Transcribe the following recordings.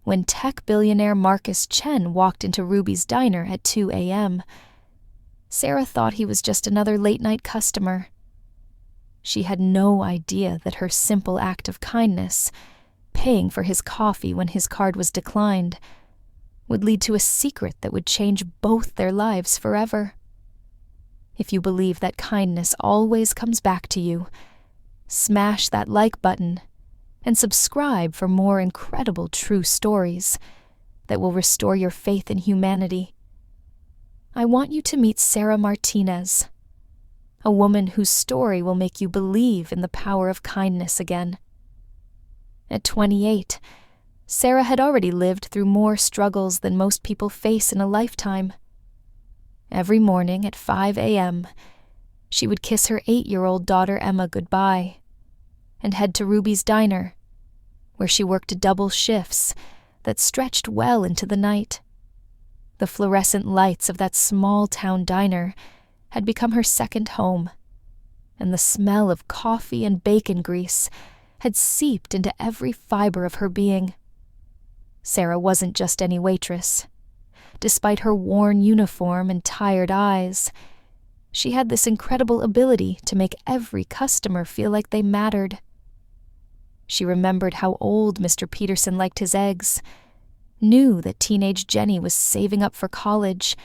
when tech billionaire Marcus Chen walked into Ruby's diner at 2 a.m. Sarah thought he was just another late-night customer. She had no idea that her simple act of kindness, paying for his coffee when his card was declined, would lead to a secret that would change both their lives forever. If you believe that kindness always comes back to you, smash that like button and subscribe for more incredible true stories that will restore your faith in humanity. I want you to meet Sarah Martinez, a woman whose story will make you believe in the power of kindness again. At 28, Sarah had already lived through more struggles than most people face in a lifetime. Every morning at 5 a.m., she would kiss her 8-year-old daughter Emma goodbye and head to Ruby's diner, where she worked double shifts that stretched well into the night. The fluorescent lights of that small-town diner had become her second home, and the smell of coffee and bacon grease had seeped into every fiber of her being. Sarah wasn't just any waitress. Despite her worn uniform and tired eyes, she had this incredible ability to make every customer feel like they mattered. She remembered how old Mr. Peterson liked his eggs, knew that teenage Jenny was saving up for college,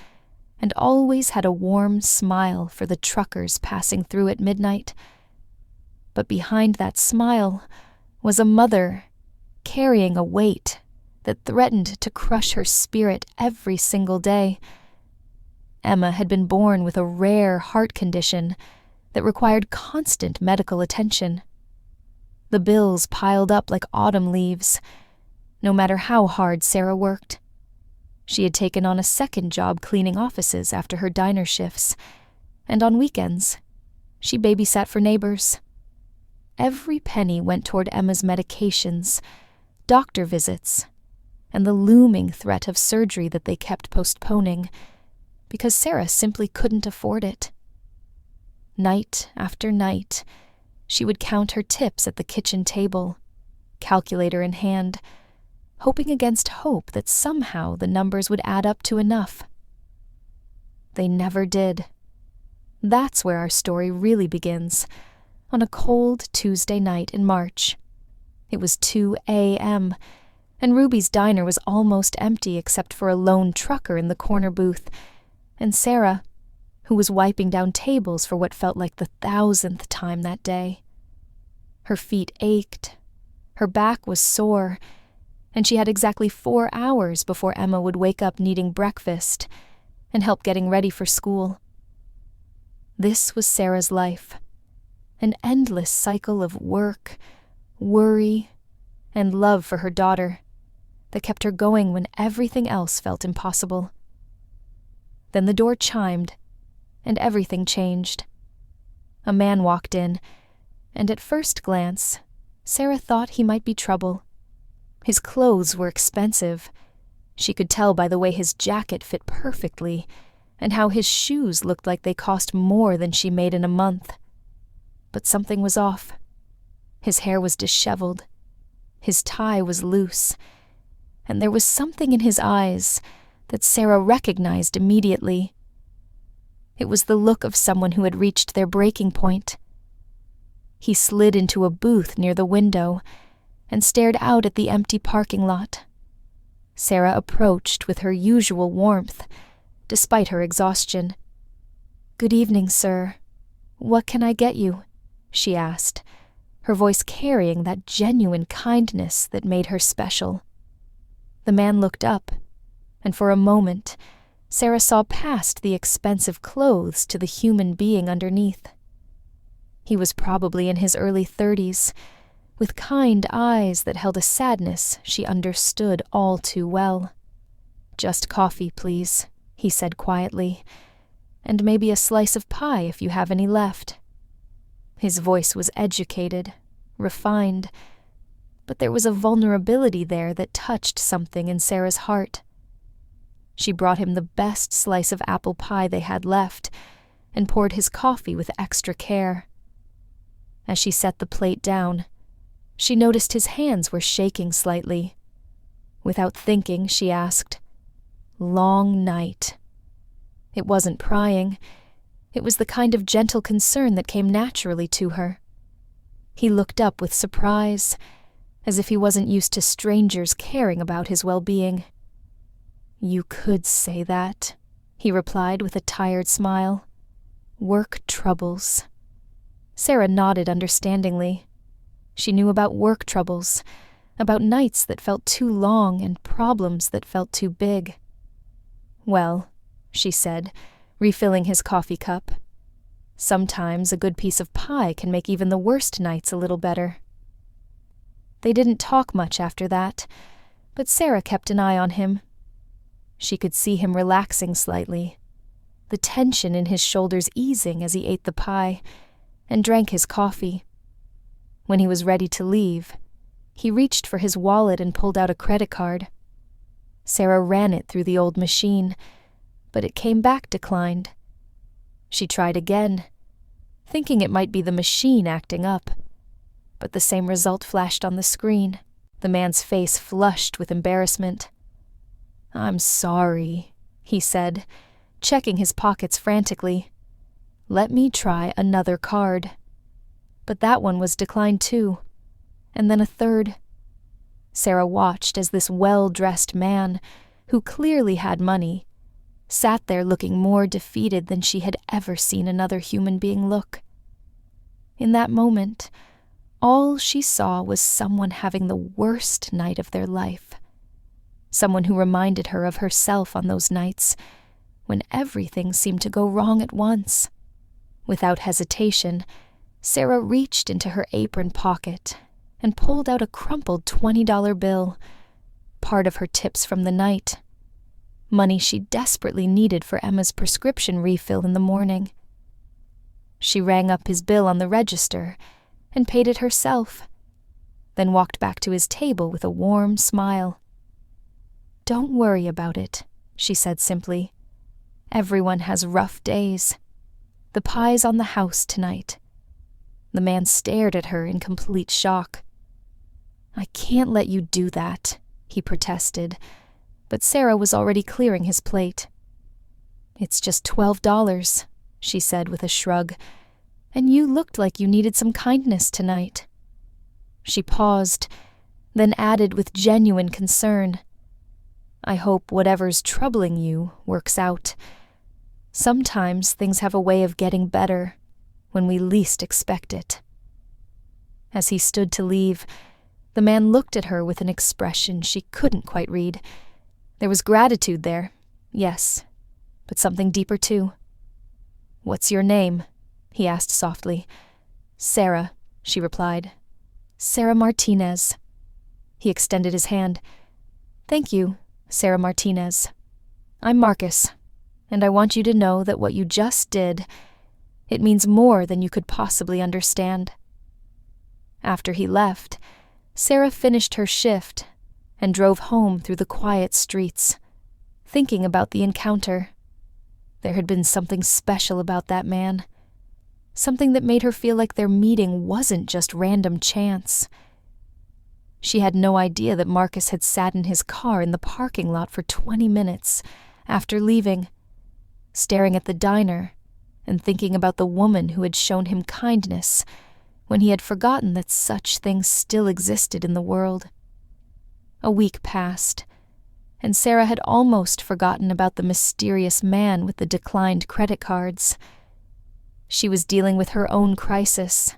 and always had a warm smile for the truckers passing through at midnight. But behind that smile was a mother carrying a weight that threatened to crush her spirit every single day. Emma had been born with a rare heart condition that required constant medical attention. The bills piled up like autumn leaves, no matter how hard Sarah worked. She had taken on a second job cleaning offices after her diner shifts, and on weekends, she babysat for neighbors. Every penny went toward Emma's medications, doctor visits, and the looming threat of surgery that they kept postponing, because Sarah simply couldn't afford it. Night after night, she would count her tips at the kitchen table, calculator in hand, hoping against hope that somehow the numbers would add up to enough. They never did. That's where our story really begins, on a cold Tuesday night in March. It was 2 a.m., and Ruby's diner was almost empty except for a lone trucker in the corner booth, and Sarah, who was wiping down tables for what felt like the 1,000th time that day. Her feet ached, her back was sore, and she had exactly 4 hours before Emma would wake up needing breakfast and help getting ready for school. This was Sarah's life, an endless cycle of work, worry, and love for her daughter that kept her going when everything else felt impossible. Then the door chimed, and everything changed. A man walked in, and at first glance, Sarah thought he might be trouble. His clothes were expensive. She could tell by the way his jacket fit perfectly, and how his shoes looked like they cost more than she made in a month. But something was off. His hair was disheveled. His tie was loose. And there was something in his eyes that Sarah recognized immediately. It was the look of someone who had reached their breaking point. He slid into a booth near the window and stared out at the empty parking lot. Sarah approached with her usual warmth, despite her exhaustion. "Good evening, sir. What can I get you?" she asked, her voice carrying that genuine kindness that made her special. The man looked up, and for a moment, Sarah saw past the expensive clothes to the human being underneath. He was probably in his early 30s, with kind eyes that held a sadness she understood all too well. "Just coffee, please," he said quietly, "and maybe a slice of pie if you have any left." His voice was educated, refined, but there was a vulnerability there that touched something in Sarah's heart. She brought him the best slice of apple pie they had left and poured his coffee with extra care. As she set the plate down, she noticed his hands were shaking slightly. Without thinking, she asked, "Long night." It wasn't prying. It was the kind of gentle concern that came naturally to her. He looked up with surprise, as if he wasn't used to strangers caring about his well-being. "You could say that," he replied with a tired smile. "Work troubles." Sarah nodded understandingly. She knew about work troubles, about nights that felt too long and problems that felt too big. "Well," she said, refilling his coffee cup, "sometimes a good piece of pie can make even the worst nights a little better." They didn't talk much after that, but Sarah kept an eye on him. She could see him relaxing slightly, the tension in his shoulders easing as he ate the pie and drank his coffee. When he was ready to leave, he reached for his wallet and pulled out a credit card. Sarah ran it through the old machine, but it came back declined. She tried again, thinking it might be the machine acting up, but the same result flashed on the screen, the man's face flushed with embarrassment. "I'm sorry," he said, checking his pockets frantically. "Let me try another card." But that one was declined too, and then a third. Sarah watched as this well-dressed man, who clearly had money, sat there looking more defeated than she had ever seen another human being look. In that moment, all she saw was someone having the worst night of their life. Someone who reminded her of herself on those nights when everything seemed to go wrong at once. Without hesitation, Sarah reached into her apron pocket and pulled out a crumpled $20 bill, part of her tips from the night, money she desperately needed for Emma's prescription refill in the morning. She rang up his bill on the register and paid it herself, then walked back to his table with a warm smile. "Don't worry about it," she said simply. "Everyone has rough days. The pie's on the house tonight." The man stared at her in complete shock. "I can't let you do that," he protested, but Sarah was already clearing his plate. "It's just $12, she said with a shrug, "and you looked like you needed some kindness tonight." She paused, then added with genuine concern, "I hope whatever's troubling you works out. Sometimes things have a way of getting better when we least expect it." As he stood to leave, the man looked at her with an expression she couldn't quite read. There was gratitude there, yes, but something deeper too. "What's your name?" he asked softly. "Sarah," she replied. "Sarah Martinez." He extended his hand. "Thank you, Sarah Martinez. I'm Marcus, and I want you to know that what you just did, it means more than you could possibly understand." After he left, Sarah finished her shift and drove home through the quiet streets, thinking about the encounter. There had been something special about that man, something that made her feel like their meeting wasn't just random chance. She had no idea that Marcus had sat in his car in the parking lot for 20 minutes after leaving, staring at the diner and thinking about the woman who had shown him kindness when he had forgotten that such things still existed in the world. A week passed, and Sarah had almost forgotten about the mysterious man with the declined credit cards. She was dealing with her own crisis.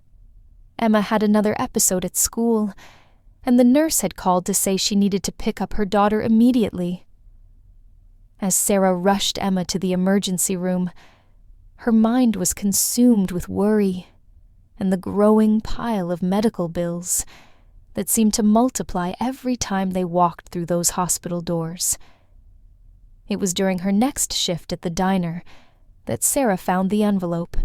Emma had another episode at school, and the nurse had called to say she needed to pick up her daughter immediately. As Sarah rushed Emma to the emergency room, her mind was consumed with worry and the growing pile of medical bills that seemed to multiply every time they walked through those hospital doors. It was during her next shift at the diner that Sarah found the envelope.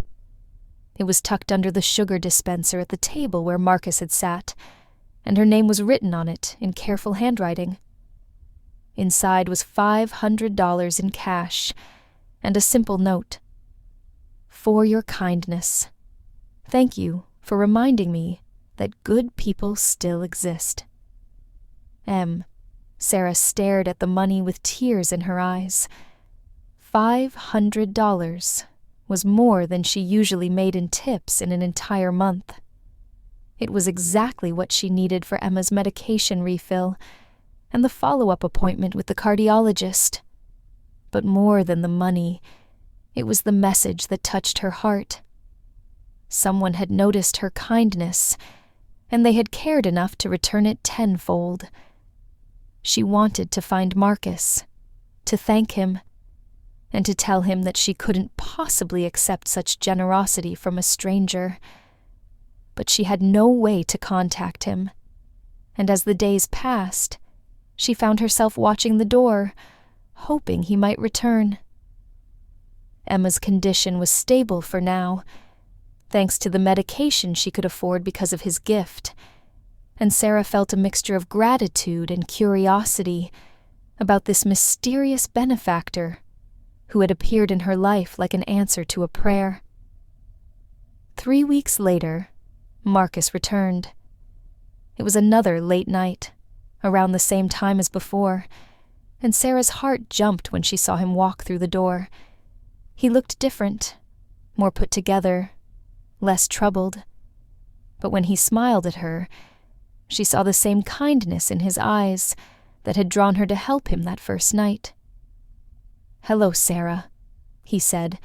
It was tucked under the sugar dispenser at the table where Marcus had sat, and her name was written on it in careful handwriting. Inside was $500 in cash and a simple note. "For your kindness. Thank you for reminding me that good people still exist. M. Sarah stared at the money with tears in her eyes. $500 was more than she usually made in tips in an entire month. It was exactly what she needed for Emma's medication refill and the follow-up appointment with the cardiologist. But more than the money, it was the message that touched her heart. Someone had noticed her kindness, and they had cared enough to return it tenfold. She wanted to find Marcus, to thank him, and to tell him that she couldn't possibly accept such generosity from a stranger. But she had no way to contact him, and as the days passed, she found herself watching the door, hoping he might return. Emma's condition was stable for now, thanks to the medication she could afford because of his gift, and Sarah felt a mixture of gratitude and curiosity about this mysterious benefactor who had appeared in her life like an answer to a prayer. 3 weeks later, Marcus returned. It was another late night, around the same time as before, and Sarah's heart jumped when she saw him walk through the door. He looked different, more put together, less troubled. But when he smiled at her, she saw the same kindness in his eyes that had drawn her to help him that first night. "Hello, Sarah," he said,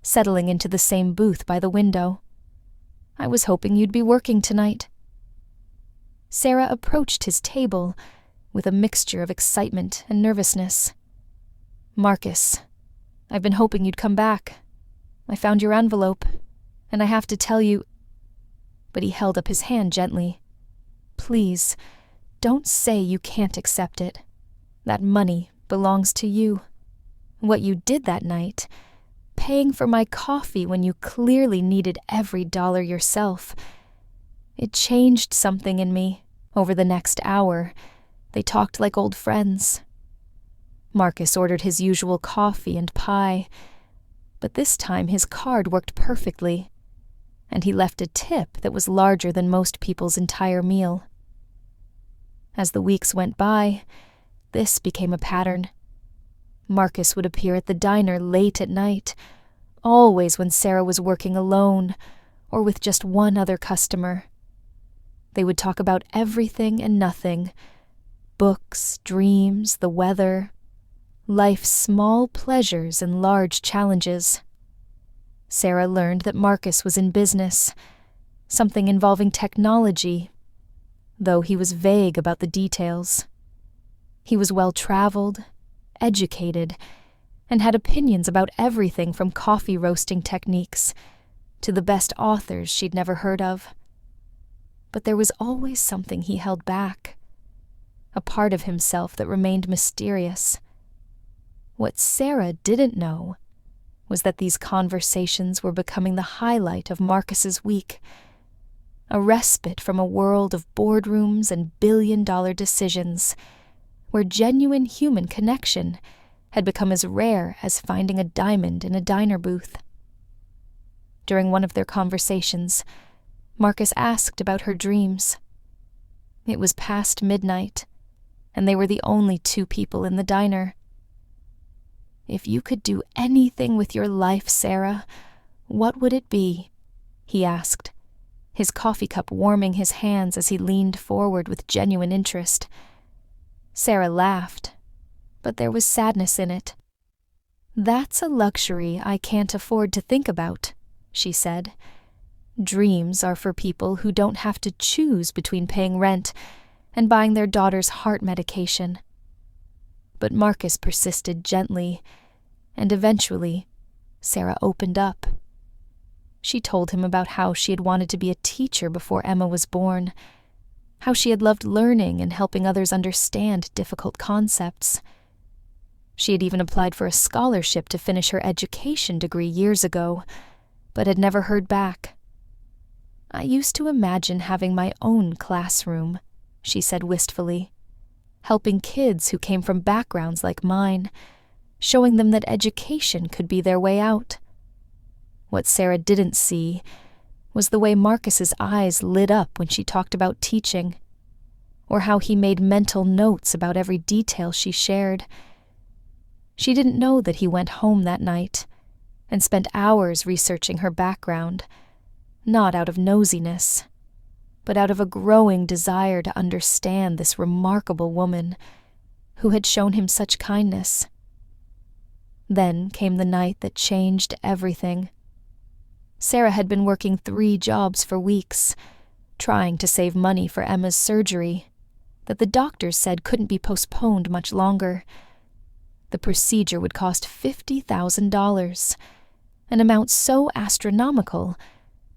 settling into the same booth by the window. "I was hoping you'd be working tonight." Sarah approached his table with a mixture of excitement and nervousness. "Marcus, I've been hoping you'd come back. I found your envelope, and I have to tell you—" But he held up his hand gently. "Please, don't say you can't accept it. That money belongs to you. What you did that night, paying for my coffee when you clearly needed every dollar yourself, it changed something in me. Over the next hour, they talked like old friends." Marcus ordered his usual coffee and pie, but this time his card worked perfectly, and he left a tip that was larger than most people's entire meal. As the weeks went by, this became a pattern. Marcus would appear at the diner late at night, always when Sarah was working alone or with just one other customer. They would talk about everything and nothing: books, dreams, the weather, life's small pleasures and large challenges. Sarah learned that Marcus was in business, something involving technology, though he was vague about the details. He was well-traveled, educated, and had opinions about everything from coffee roasting techniques to the best authors she'd never heard of. But there was always something he held back, a part of himself that remained mysterious. What Sarah didn't know was that these conversations were becoming the highlight of Marcus's week, a respite from a world of boardrooms and billion-dollar decisions, where genuine human connection had become as rare as finding a diamond in a diner booth. During one of their conversations, Marcus asked about her dreams. It was past midnight, and they were the only two people in the diner. "If you could do anything with your life, Sarah, what would it be?" he asked, his coffee cup warming his hands as he leaned forward with genuine interest. Sarah laughed, but there was sadness in it. "That's a luxury I can't afford to think about," she said. "Dreams are for people who don't have to choose between paying rent and buying their daughter's heart medication." But Marcus persisted gently, and eventually, Sarah opened up. She told him about how she had wanted to be a teacher before Emma was born, how she had loved learning and helping others understand difficult concepts. She had even applied for a scholarship to finish her education degree years ago, but had never heard back. "I used to imagine having my own classroom," she said wistfully, "helping kids who came from backgrounds like mine, showing them that education could be their way out." What Sarah didn't see was the way Marcus's eyes lit up when she talked about teaching. or how he made mental notes about every detail she shared. She didn't know that he went home that night and spent hours researching her background, not out of nosiness, but out of a growing desire to understand this remarkable woman who had shown him such kindness. Then came the night that changed everything. Sarah had been working 3 jobs for weeks, trying to save money for Emma's surgery that the doctors said couldn't be postponed much longer. The procedure would cost $50,000, an amount so astronomical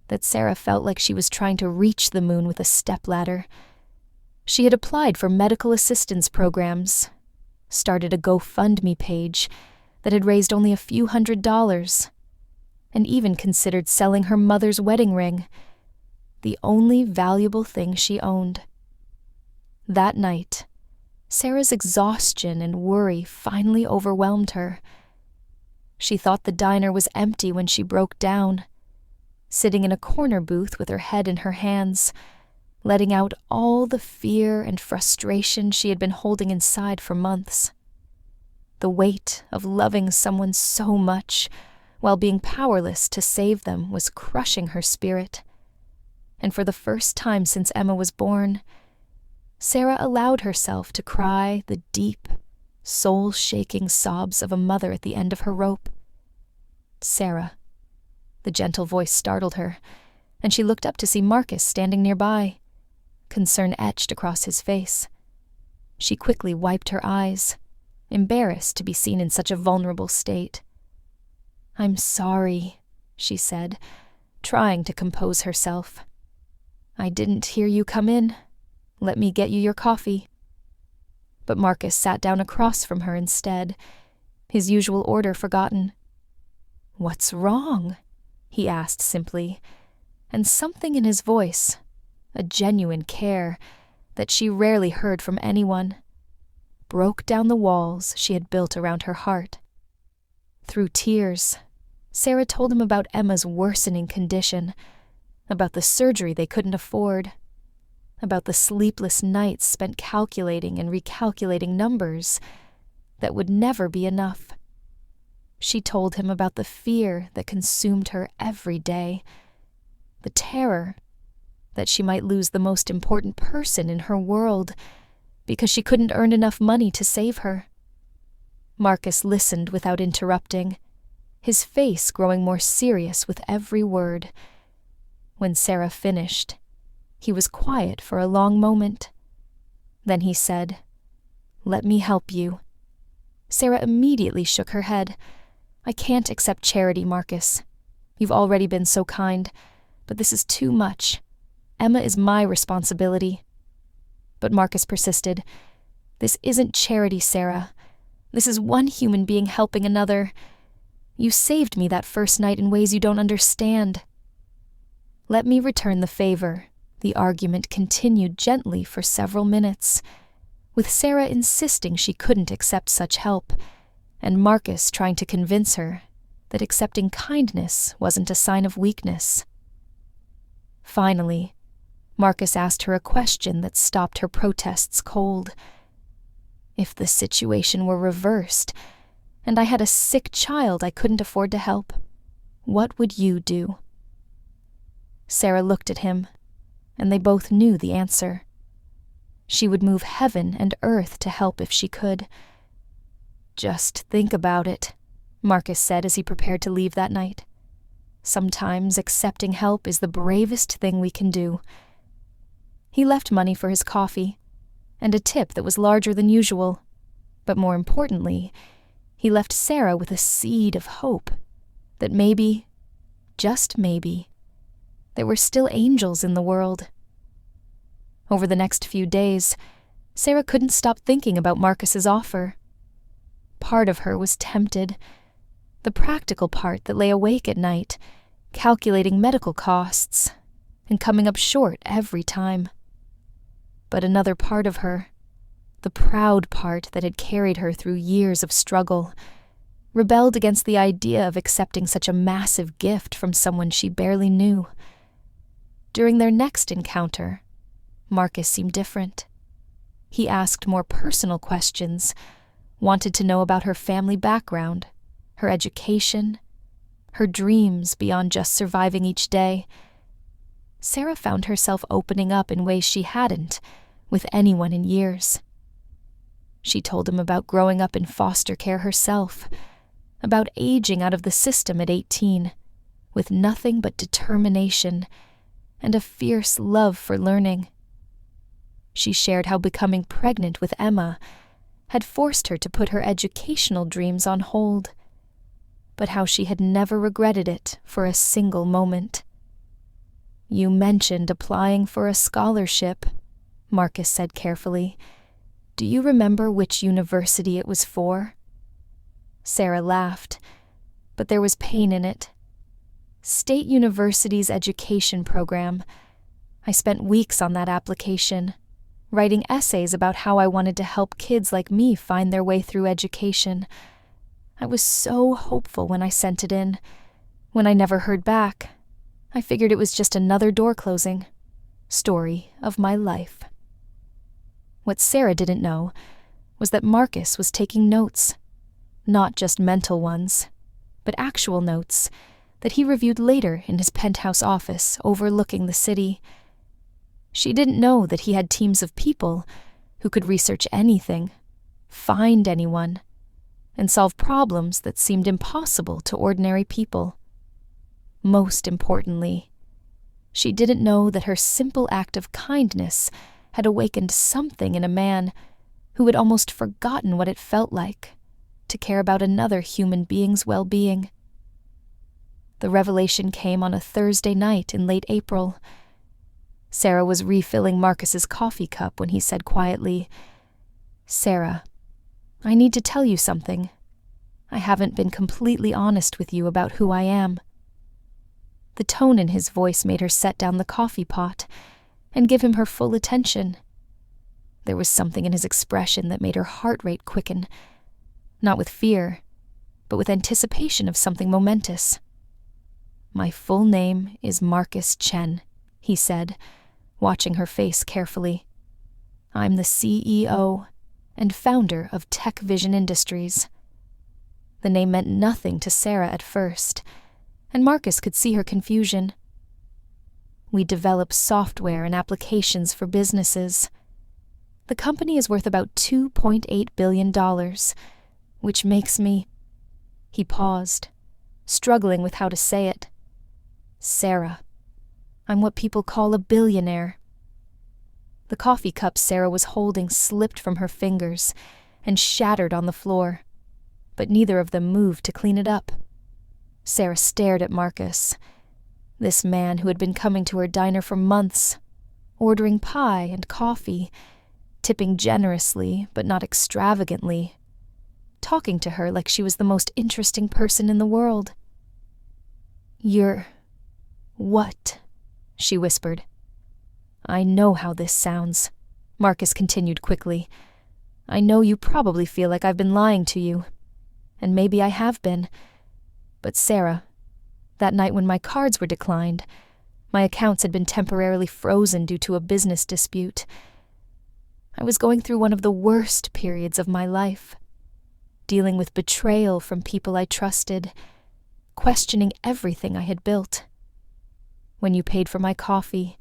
that Sarah felt like she was trying to reach the moon with a stepladder. She had applied for medical assistance programs, started a GoFundMe page that had raised only a few $100s, and even considered selling her mother's wedding ring, the only valuable thing she owned. That night, Sarah's exhaustion and worry finally overwhelmed her. She thought the diner was empty when she broke down, sitting in a corner booth with her head in her hands, letting out all the fear and frustration she had been holding inside for months. The weight of loving someone so much while being powerless to save them was crushing her spirit. And for the first time since Emma was born, Sarah allowed herself to cry the deep, soul-shaking sobs of a mother at the end of her rope. "Sarah." The gentle voice startled her, and she looked up to see Marcus standing nearby, concern etched across his face. She quickly wiped her eyes, embarrassed to be seen in such a vulnerable state. "I'm sorry," she said, trying to compose herself. "I didn't hear you come in. Let me get you your coffee." But Marcus sat down across from her instead, his usual order forgotten. "What's wrong?" he asked simply, and something in his voice, a genuine care that she rarely heard from anyone, broke down the walls she had built around her heart. Through tears, Sarah told him about Emma's worsening condition, about the surgery they couldn't afford, about the sleepless nights spent calculating and recalculating numbers that would never be enough. She told him about the fear that consumed her every day, the terror that she might lose the most important person in her world because she couldn't earn enough money to save her. Marcus listened without interrupting, his face growing more serious with every word. When Sarah finished, he was quiet for a long moment. Then he said, "Let me help you." Sarah immediately shook her head. "I can't accept charity, Marcus. You've already been so kind, but this is too much. Emma is my responsibility." But Marcus persisted. "This isn't charity, Sarah. This is one human being helping another. You saved me that first night in ways you don't understand." "Let me return the favor." The argument continued gently for several minutes, with Sarah insisting she couldn't accept such help, and Marcus trying to convince her that accepting kindness wasn't a sign of weakness. Finally, Marcus asked her a question that stopped her protests cold. "If the situation were reversed, and I had a sick child I couldn't afford to help, what would you do?" Sarah looked at him, and they both knew the answer. She would move heaven and earth to help if she could. "Just think about it," Marcus said as he prepared to leave that night. "Sometimes accepting help is the bravest thing we can do." He left money for his coffee, and a tip that was larger than usual, but more importantly, he left Sarah with a seed of hope that maybe, just maybe, there were still angels in the world. Over the next few days, Sarah couldn't stop thinking about Marcus's offer. Part of her was tempted, the practical part that lay awake at night, calculating medical costs, and coming up short every time. But another part of her, the proud part that had carried her through years of struggle, rebelled against the idea of accepting such a massive gift from someone she barely knew. During their next encounter, Marcus seemed different. He asked more personal questions, wanted to know about her family background, her education, her dreams beyond just surviving each day. Sarah found herself opening up in ways she hadn't with anyone in years. She told him about growing up in foster care herself, about aging out of the system at 18, with nothing but determination and a fierce love for learning. She shared how becoming pregnant with Emma had forced her to put her educational dreams on hold, but how she had never regretted it for a single moment. "You mentioned applying for a scholarship," Marcus said carefully. "Do you remember which university it was for?" Sarah laughed, but there was pain in it. State University's education program. I spent weeks on that application, writing essays about how I wanted to help kids like me find their way through education. I was so hopeful when I sent it in. When I never heard back, I figured it was just another door closing. Story of my life. What Sarah didn't know was that Marcus was taking notes, not just mental ones, but actual notes that he reviewed later in his penthouse office overlooking the city. She didn't know that he had teams of people who could research anything, find anyone, and solve problems that seemed impossible to ordinary people. Most importantly, she didn't know that her simple act of kindness had awakened something in a man who had almost forgotten what it felt like to care about another human being's well-being. The revelation came on a Thursday night in late April. Sarah was refilling Marcus's coffee cup when he said quietly, "Sarah, I need to tell you something. I haven't been completely honest with you about who I am." The tone in his voice made her set down the coffee pot and give him her full attention. There was something in his expression that made her heart rate quicken, not with fear, but with anticipation of something momentous. "My full name is Marcus Chen," he said, watching her face carefully. "I'm the CEO and founder of Tech Vision Industries." The name meant nothing to Sarah at first, and Marcus could see her confusion. "We develop software and applications for businesses. The company is worth about $2.8 billion, which makes me—" He paused, struggling with how to say it. "Sarah, I'm what people call a billionaire." The coffee cup Sarah was holding slipped from her fingers and shattered on the floor, but neither of them moved to clean it up. Sarah stared at Marcus, this man who had been coming to her diner for months, ordering pie and coffee, tipping generously but not extravagantly, talking to her like she was the most interesting person in the world. "You're... what?" she whispered. "I know how this sounds," Marcus continued quickly. "I know you probably feel like I've been lying to you, and maybe I have been. But Sarah, that night when my cards were declined, my accounts had been temporarily frozen due to a business dispute. I was going through one of the worst periods of my life, dealing with betrayal from people I trusted, questioning everything I had built. When you paid for my coffee,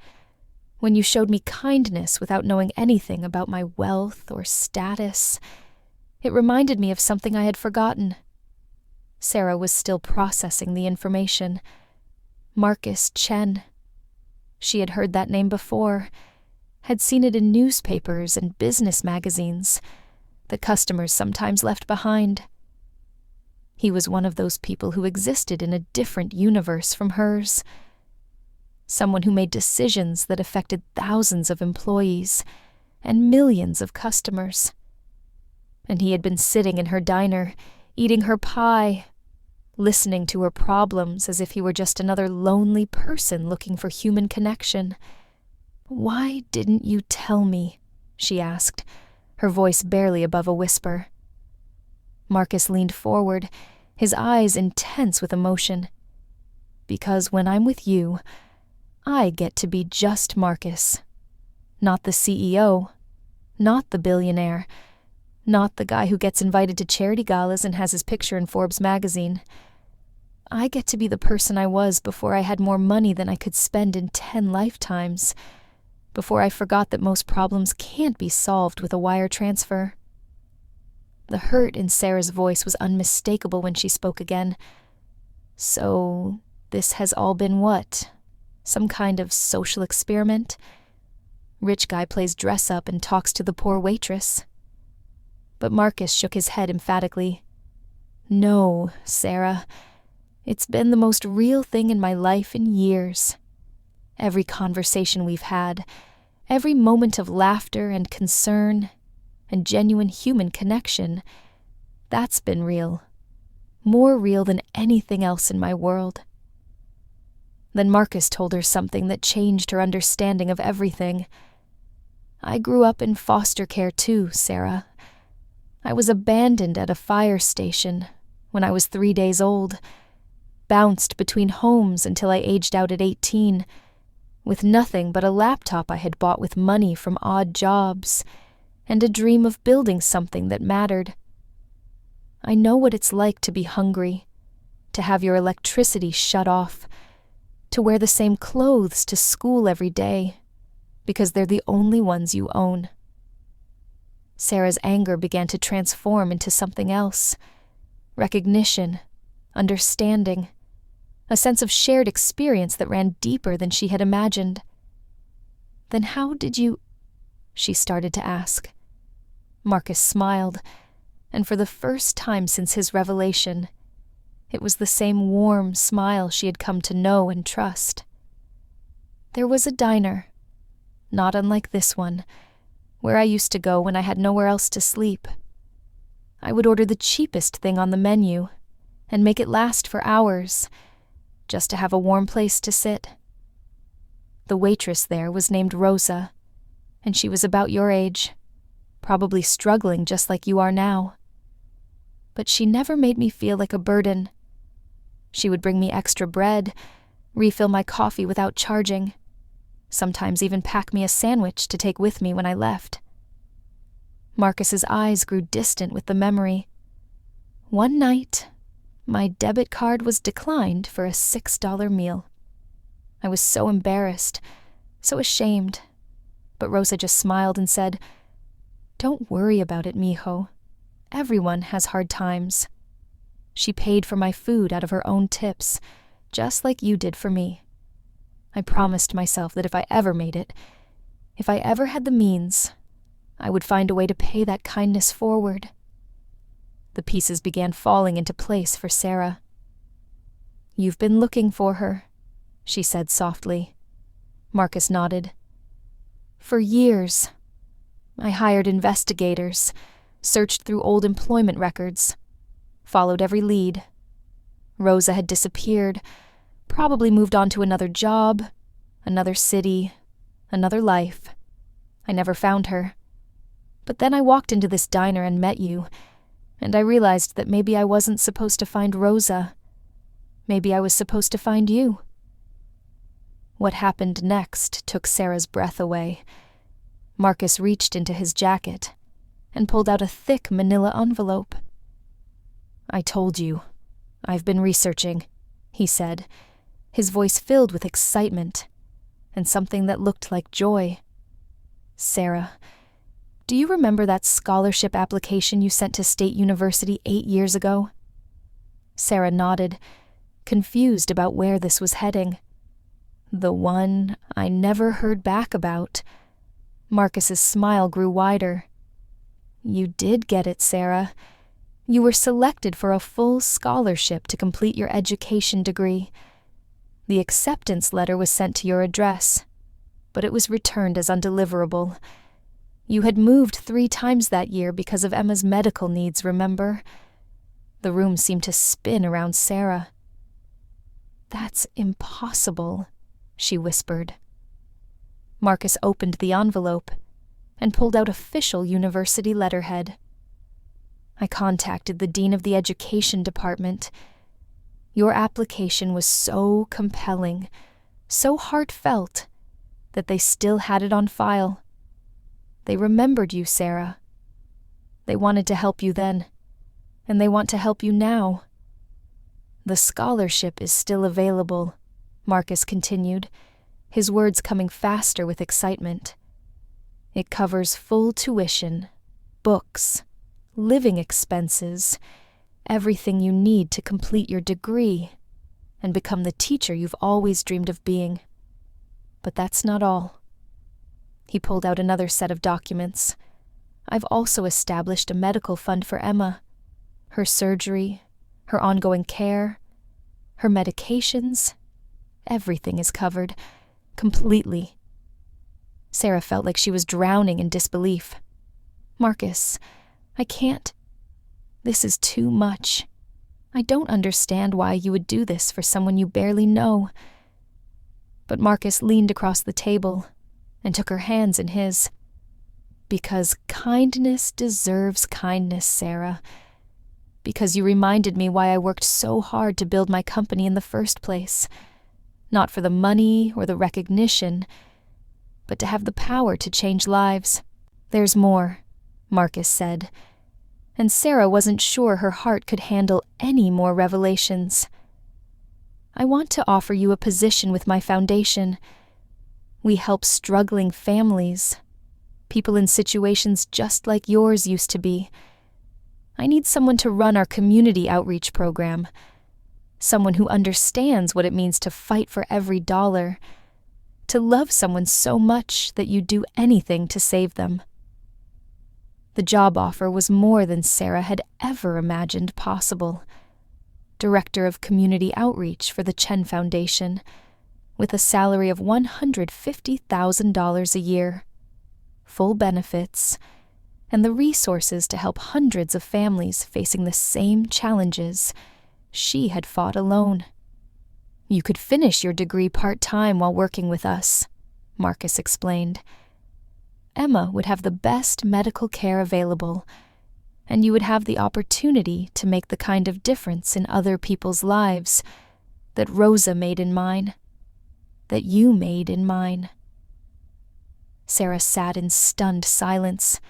when you showed me kindness without knowing anything about my wealth or status, it reminded me of something I had forgotten." Sarah was still processing the information. Marcus Chen. She had heard that name before, had seen it in newspapers and business magazines that customers sometimes left behind. He was one of those people who existed in a different universe from hers. Someone who made decisions that affected thousands of employees and millions of customers. And he had been sitting in her diner, eating her pie, listening to her problems as if he were just another lonely person looking for human connection. "Why didn't you tell me?" she asked, her voice barely above a whisper. Marcus leaned forward, his eyes intense with emotion. "Because when I'm with you, I get to be just Marcus. Not the CEO, Not the billionaire. Not the guy who gets invited to charity galas and has his picture in Forbes magazine. I get to be the person I was before I had more money than I could spend in 10 lifetimes, before I forgot that most problems can't be solved with a wire transfer. The hurt in Sarah's voice was unmistakable when she spoke again. So, this has all been what? Some kind of social experiment? Rich guy plays dress-up and talks to the poor waitress. But Marcus shook his head emphatically. No, Sarah. It's been the most real thing in my life in years. Every conversation we've had, every moment of laughter and concern and genuine human connection, that's been real. More real than anything else in my world. Then Marcus told her something that changed her understanding of everything. I grew up in foster care too, Sarah. I was abandoned at a fire station when I was 3 days old, bounced between homes until I aged out at 18, with nothing but a laptop I had bought with money from odd jobs, and a dream of building something that mattered. I know what it's like to be hungry, to have your electricity shut off, to wear the same clothes to school every day, because they're the only ones you own. Sarah's anger began to transform into something else. Recognition, understanding, a sense of shared experience that ran deeper than she had imagined. Then how did you... she started to ask. Marcus smiled, and for the first time since his revelation, it was the same warm smile she had come to know and trust. There was a diner, not unlike this one, where I used to go when I had nowhere else to sleep. I would order the cheapest thing on the menu and make it last for hours, just to have a warm place to sit. The waitress there was named Rosa, and she was about your age, probably struggling just like you are now. But she never made me feel like a burden. She would bring me extra bread, refill my coffee without charging, sometimes even pack me a sandwich to take with me when I left. Marcus's eyes grew distant with the memory. One night, my debit card was declined for a $6 meal. I was so embarrassed, so ashamed, but Rosa just smiled and said, "Don't worry about it, mijo. Everyone has hard times." She paid for my food out of her own tips, just like you did for me. I promised myself that if I ever made it, if I ever had the means, I would find a way to pay that kindness forward. The pieces began falling into place for Sarah. "You've been looking for her," she said softly. Marcus nodded. "For years. I hired investigators, searched through old employment records, followed every lead. Rosa had disappeared, probably moved on to another job, another city, another life. I never found her. But then I walked into this diner and met you, and I realized that maybe I wasn't supposed to find Rosa. Maybe I was supposed to find you." What happened next took Sarah's breath away. Marcus reached into his jacket and pulled out a thick manila envelope. "I told you. I've been researching," he said, his voice filled with excitement and something that looked like joy. "Sarah, do you remember that scholarship application you sent to State University 8 years ago?" Sarah nodded, confused about where this was heading. "The one I never heard back about." Marcus's smile grew wider. "You did get it, Sarah. You were selected for a full scholarship to complete your education degree. The acceptance letter was sent to your address, but it was returned as undeliverable. You had moved 3 times that year because of Emma's medical needs, remember?" The room seemed to spin around Sarah. "That's impossible," she whispered. Marcus opened the envelope and pulled out official university letterhead. "I contacted the dean of the education department. Your application was so compelling, so heartfelt, that they still had it on file. They remembered you, Sarah. They wanted to help you then, and they want to help you now. The scholarship is still available, Marcus continued, his words coming faster with excitement. It covers full tuition, books, living expenses, everything you need to complete your degree and become the teacher you've always dreamed of being. But that's not all. He pulled out another set of documents. I've also established a medical fund for Emma. Her surgery, her ongoing care, her medications, everything is covered, completely. Sarah felt like she was drowning in disbelief. Marcus, I can't. This is too much. I don't understand why you would do this for someone you barely know. But Marcus leaned across the table and took her hands in his. Because kindness deserves kindness, Sarah. Because you reminded me why I worked so hard to build my company in the first place. Not for the money or the recognition, but to have the power to change lives. There's more, Marcus said, and Sarah wasn't sure her heart could handle any more revelations. I want to offer you a position with my foundation. We help struggling families, people in situations just like yours used to be. I need someone to run our community outreach program, someone who understands what it means to fight for every dollar, to love someone so much that you'd do anything to save them. The job offer was more than Sarah had ever imagined possible. Director of Community Outreach for the Chen Foundation, with a salary of $150,000 a year, full benefits, and the resources to help hundreds of families facing the same challenges she had fought alone. You could finish your degree part-time while working with us, Marcus explained. Emma would have the best medical care available, and you would have the opportunity to make the kind of difference in other people's lives that Rosa made in mine, that you made in mine. Sarah sat in stunned silence,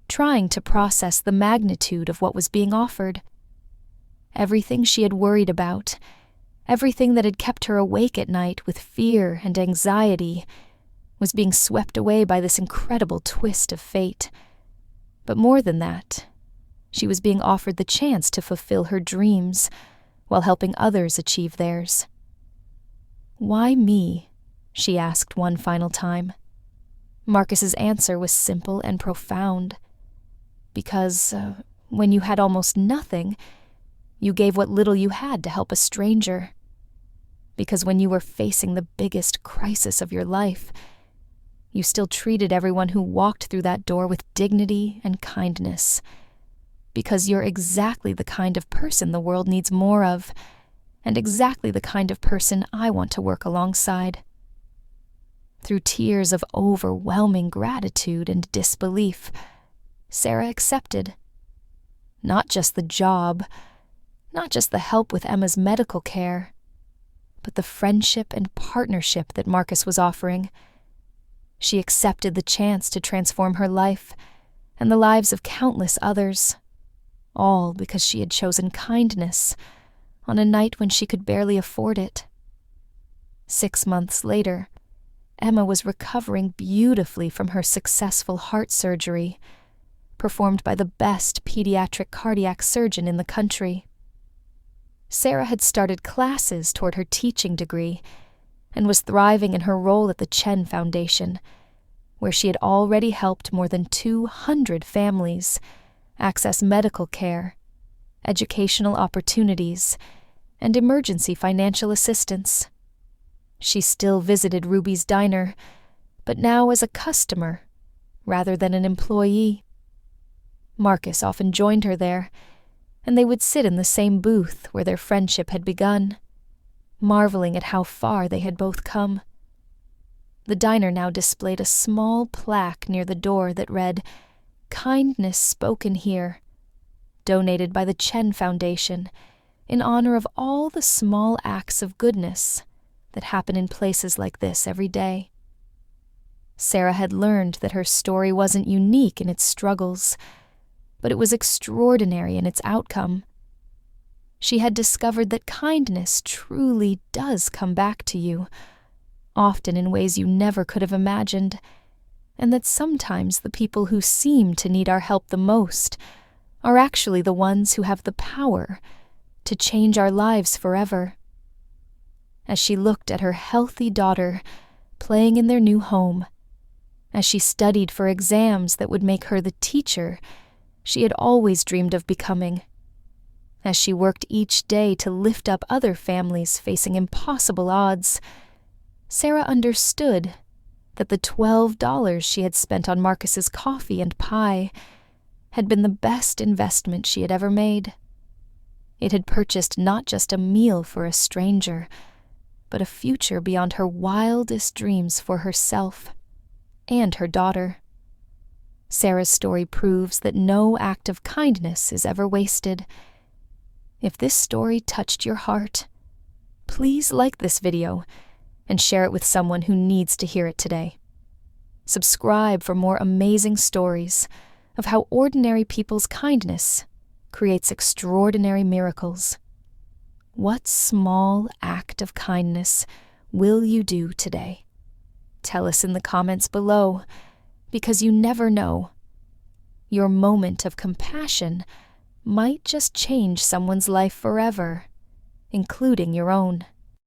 trying to process the magnitude of what was being offered. Everything she had worried about, everything that had kept her awake at night with fear and anxiety, was being swept away by this incredible twist of fate. But more than that, she was being offered the chance to fulfill her dreams while helping others achieve theirs. Why me? She asked one final time. Marcus's answer was simple and profound. Because when you had almost nothing, you gave what little you had to help a stranger. Because when you were facing the biggest crisis of your life, you still treated everyone who walked through that door with dignity and kindness. Because you're exactly the kind of person the world needs more of, and exactly the kind of person I want to work alongside. Through tears of overwhelming gratitude and disbelief, Sarah accepted. Not just the job, not just the help with Emma's medical care, but the friendship and partnership that Marcus was offering. She accepted the chance to transform her life and the lives of countless others, all because she had chosen kindness on a night when she could barely afford it. 6 months later, Emma was recovering beautifully from her successful heart surgery, performed by the best pediatric cardiac surgeon in the country. Sarah had started classes toward her teaching degree and was thriving in her role at the Chen Foundation, where she had already helped more than 200 families access medical care, educational opportunities, and emergency financial assistance. She still visited Ruby's diner, but now as a customer rather than an employee. Marcus often joined her there, and they would sit in the same booth where their friendship had begun, marveling at how far they had both come. The diner now displayed a small plaque near the door that read, "Kindness spoken here," donated by the Chen Foundation, in honor of all the small acts of goodness that happen in places like this every day. Sarah had learned that her story wasn't unique in its struggles, but it was extraordinary in its outcome. She had discovered that kindness truly does come back to you, often in ways you never could have imagined, and that sometimes the people who seem to need our help the most are actually the ones who have the power to change our lives forever. As she looked at her healthy daughter playing in their new home, as she studied for exams that would make her the teacher she had always dreamed of becoming, as she worked each day to lift up other families facing impossible odds, Sarah understood that the $12 she had spent on Marcus's coffee and pie had been the best investment she had ever made. It had purchased not just a meal for a stranger, but a future beyond her wildest dreams for herself and her daughter. Sarah's story proves that no act of kindness is ever wasted. If this story touched your heart, please like this video and share it with someone who needs to hear it today. Subscribe for more amazing stories of how ordinary people's kindness creates extraordinary miracles. What small act of kindness will you do today? Tell us in the comments below, because you never know. Your moment of compassion might just change someone's life forever, including your own.